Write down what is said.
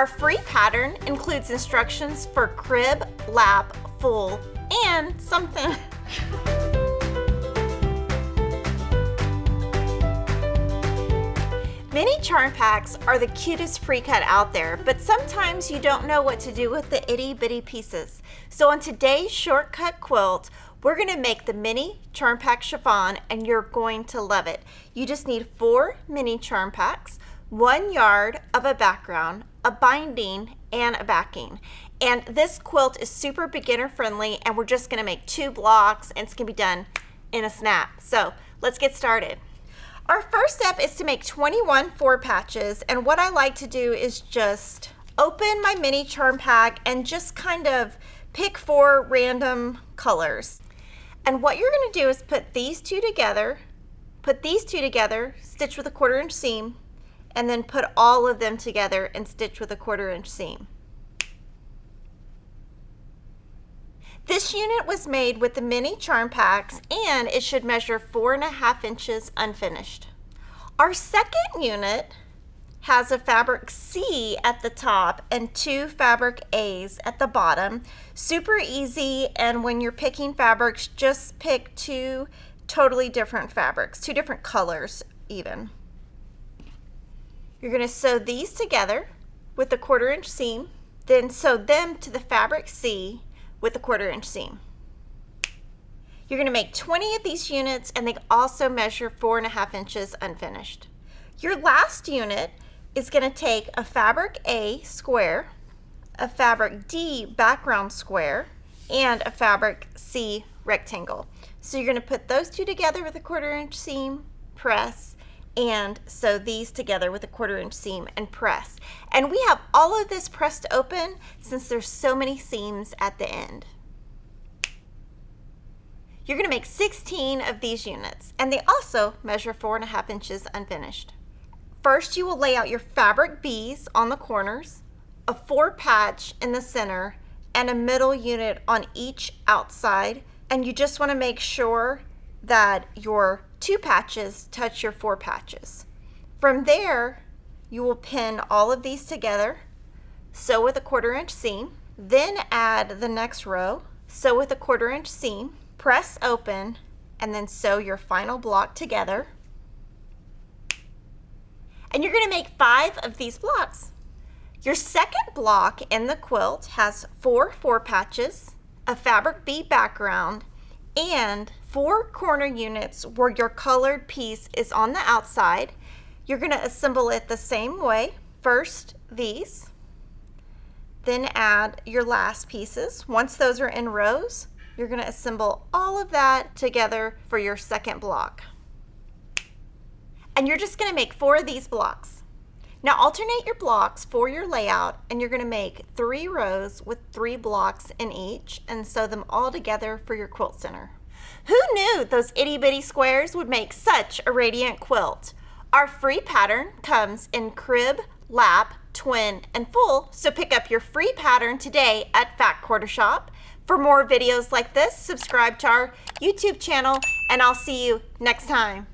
Our free pattern includes instructions for crib, lap, full, and something. Mini charm packs are the cutest pre-cut out there, but sometimes you don't know what to do with the itty bitty pieces. So on today's Shortcut Quilt, we're gonna make the mini charm pack chiffon and you're going to love it. You just need 4 mini charm packs, 1 yard of a background, a binding, and a backing. And this quilt is super beginner friendly and we're just gonna make 2 blocks and it's gonna be done in a snap. So let's get started. Our first step is to make 21 4 patches, and what I like to do is just open my mini charm pack and just kind of pick 4 random colors. And what you're going to do is put these two together, stitch with a 1/4 inch seam, and then put all of them together and stitch with a 1/4 inch seam. This unit was made with the mini charm packs and it should measure 4.5 inches unfinished. Our second unit has a fabric C at the top and 2 fabric A's at the bottom. Super easy, and when you're picking fabrics, just pick 2 totally different fabrics, 2 different colors even. You're going to sew these together with a 1/4 inch seam, then sew them to the fabric C with a 1/4 inch seam. You're going to make 20 of these units and they also measure 4.5 inches unfinished. Your last unit is going to take a fabric A square, a fabric D background square, and a fabric C rectangle. So you're going to put those 2 together with a 1/4 inch seam, press, and sew these together with a 1/4 inch seam and press. And we have all of this pressed open since there's so many seams at the end. You're going to make 16 of these units, and they also measure 4.5 inches unfinished. First, you will lay out your fabric B's on the corners, a 4 patch in the center, and a middle unit on each outside. And you just want to make sure that your 2 patches touch your 4 patches. From there, you will pin all of these together, sew with a 1/4 inch seam, then add the next row, sew with a 1/4 inch seam, press open, and then sew your final block together. And you're going to make 5 of these blocks. Your second block in the quilt has 4 4 patches, a fabric B background, and 4 corner units where your colored piece is on the outside. You're going to assemble it the same way. First these, then add your last pieces. Once those are in rows, you're going to assemble all of that together for your second block. And you're just going to make 4 of these blocks. Now alternate your blocks for your layout, and you're going to make 3 rows with 3 blocks in each and sew them all together for your quilt center. Who knew those itty bitty squares would make such a radiant quilt? Our free pattern comes in crib, lap, twin, and full, so pick up your free pattern today at Fat Quarter Shop. For more videos like this, subscribe to our YouTube channel, and I'll see you next time.